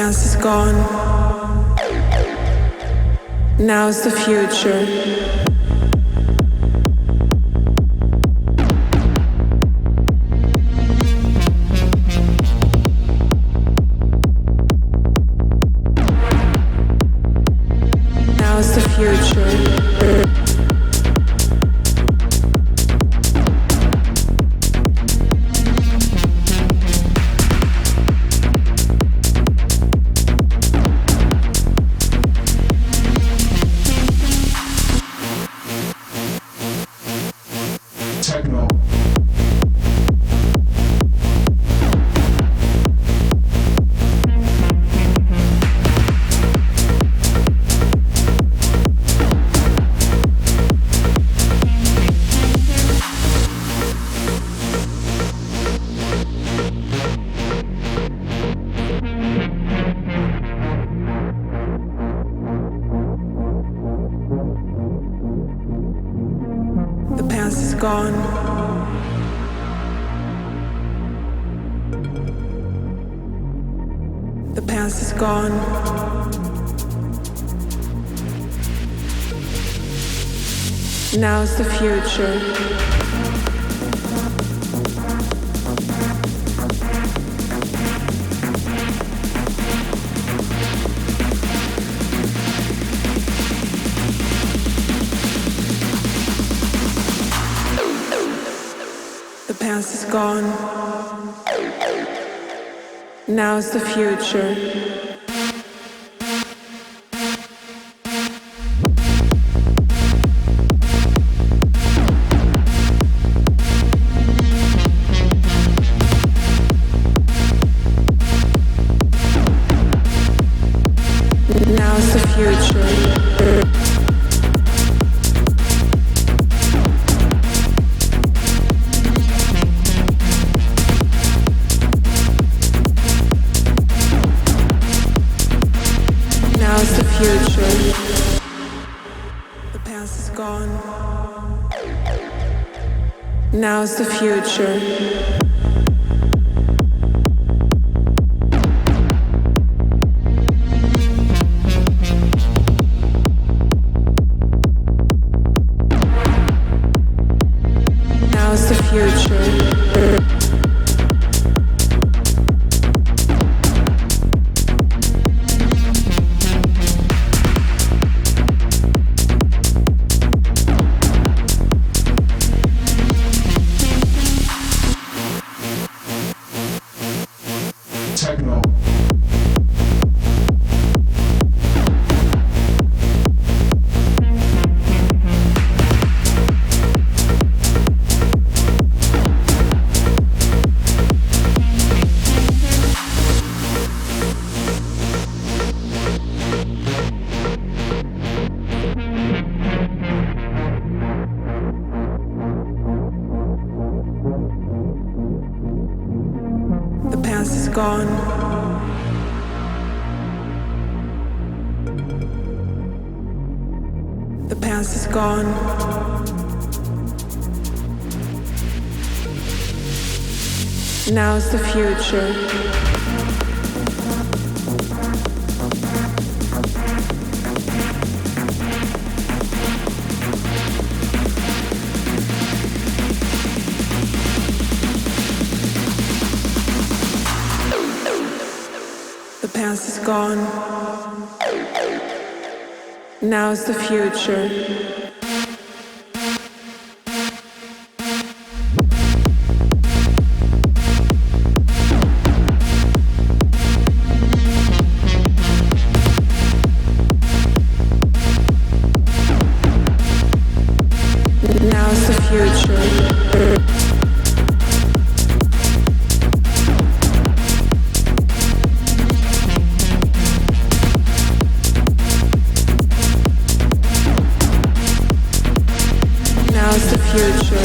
past is gone. Now's the future. Now's the future. Gone. The past is gone. Now's the future. The past is gone. Now's the future. Now's the future. Now's the future. The past is gone. Now's the future. Now's the future. Techno. The past is gone. The past is gone. Now's the future. The past is gone. Now's the future. Now's the future. Now's the future.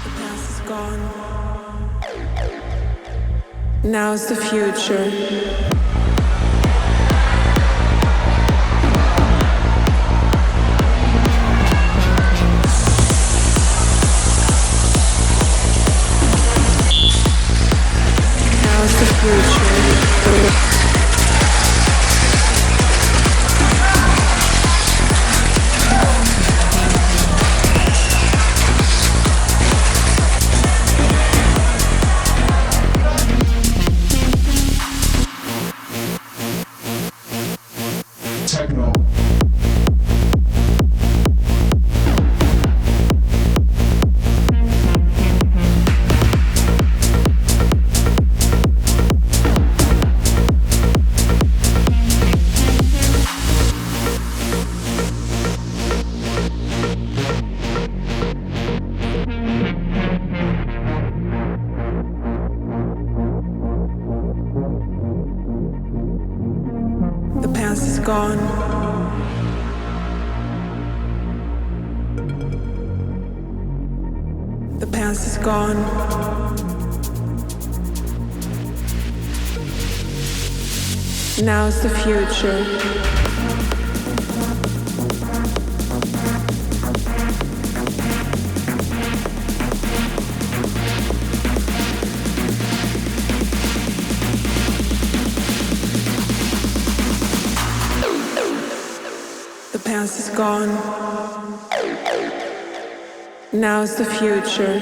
The past is gone. Now's the future. Now's the future. gone. The past is gone. Now's the future. The past is gone. Now's the future.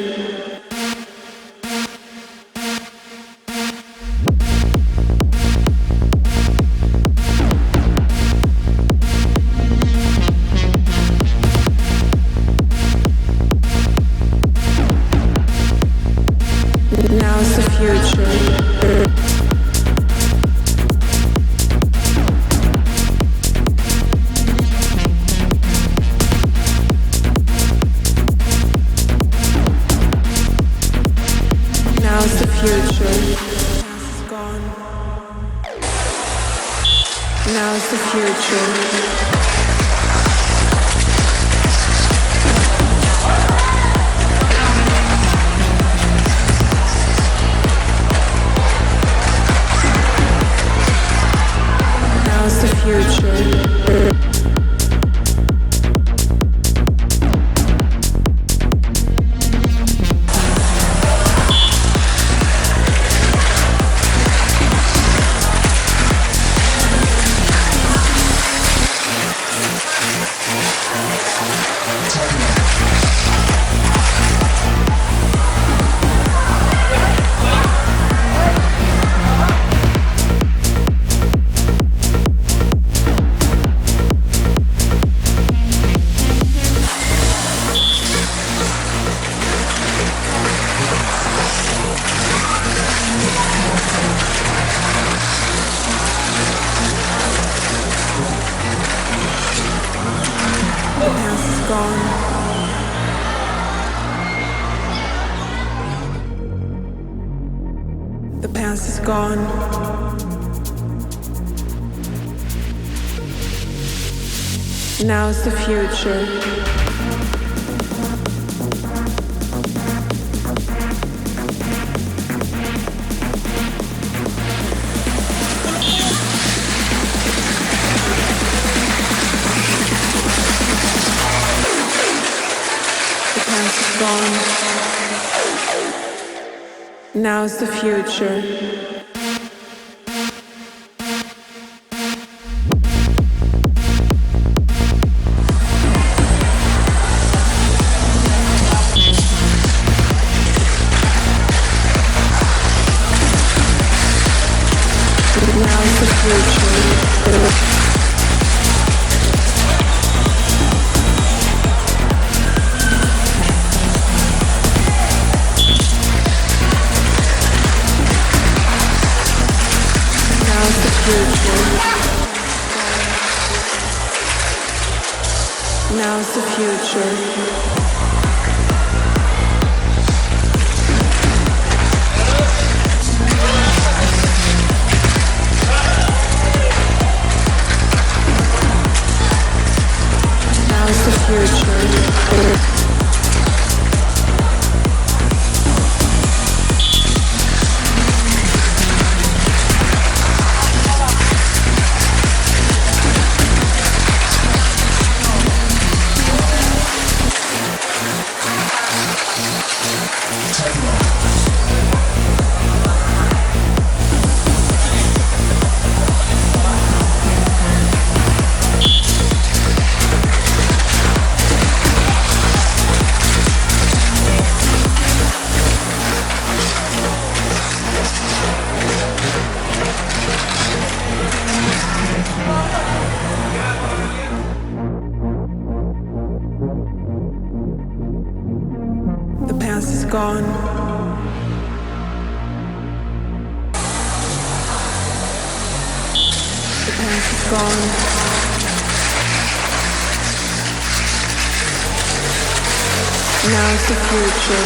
Now's the future. Now's the future. The past is gone. Now's the future. Now's the future. The past is gone. Now's the future. The past is gone. Now's the future. Now's the future. Now's the future. Now's the future. The past is gone. The past is gone. Now's the future.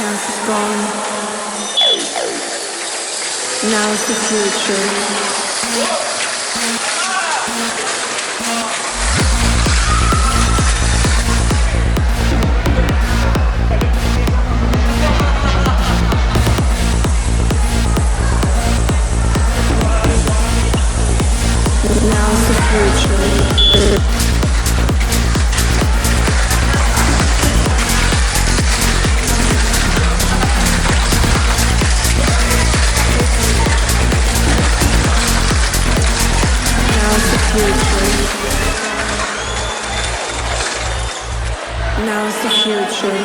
past is gone. Now is the future. Now is the future. Now is the future. Now is the future.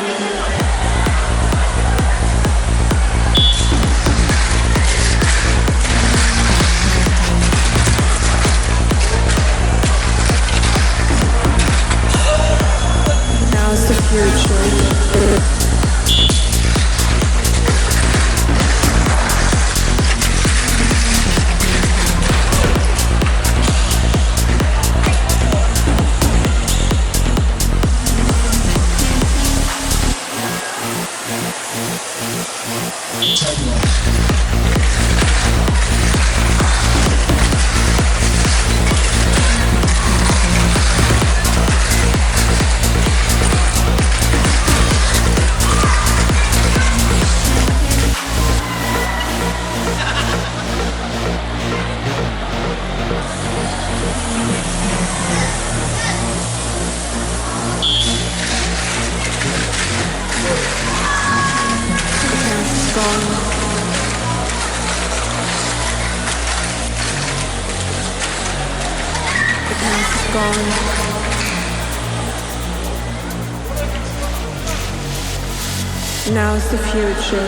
Now is the future.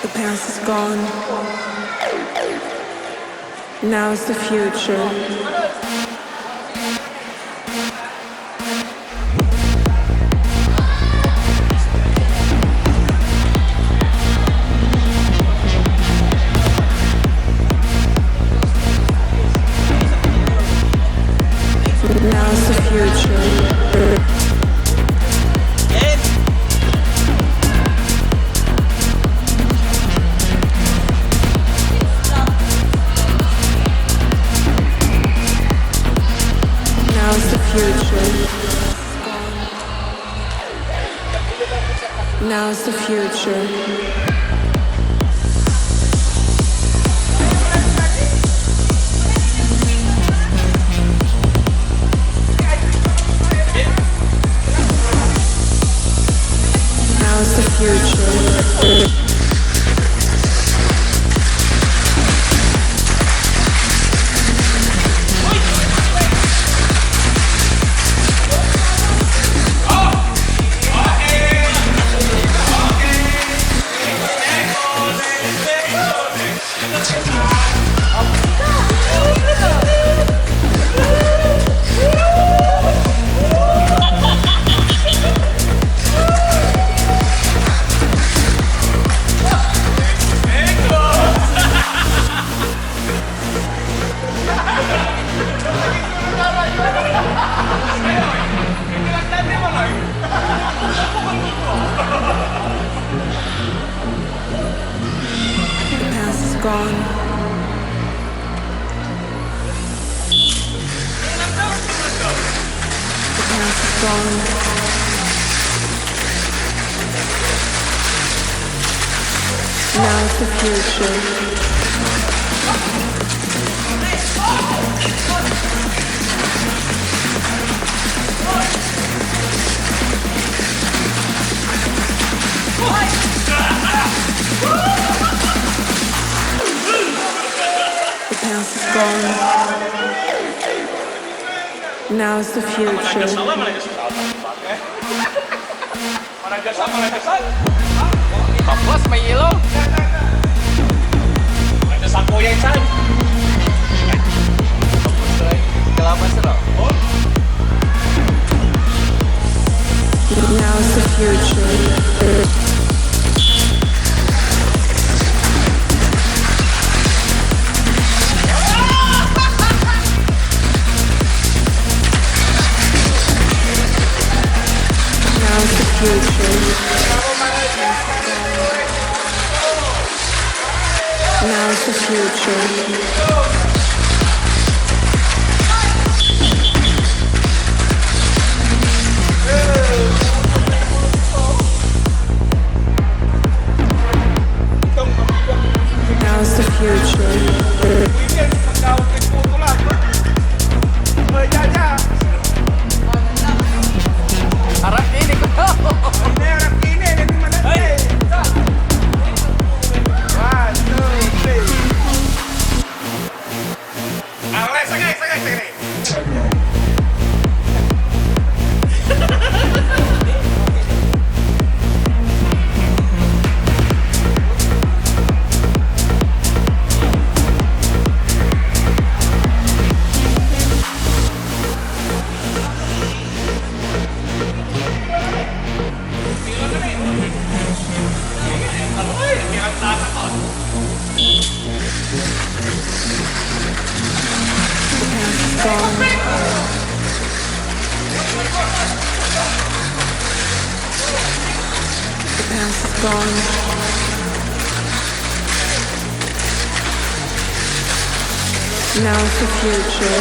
The past is gone. Now is the future. Now is the future. Now is the future. Now is the future. Future. Gone. The past is gone. Now is the future. The past is gone. Now is the future. Plus may ilaw. Nagdasal ko yan saan? Kalaban sila. Now is the future. Now's the future. Now's the future. Harap ini ko. The past is gone. Now's the future.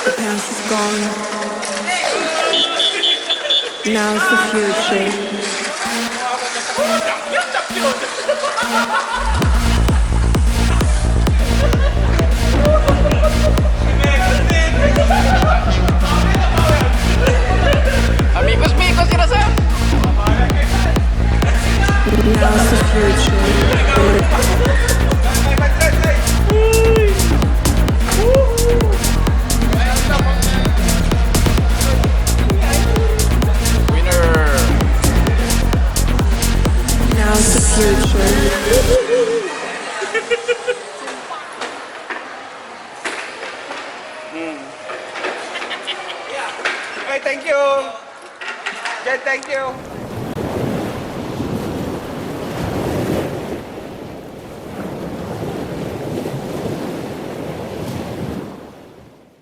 The past is gone. Now's the future. Amigos-migos sila sa. Now's the future. Winner. Now's the future. Okay, thank you. Okay, thank you.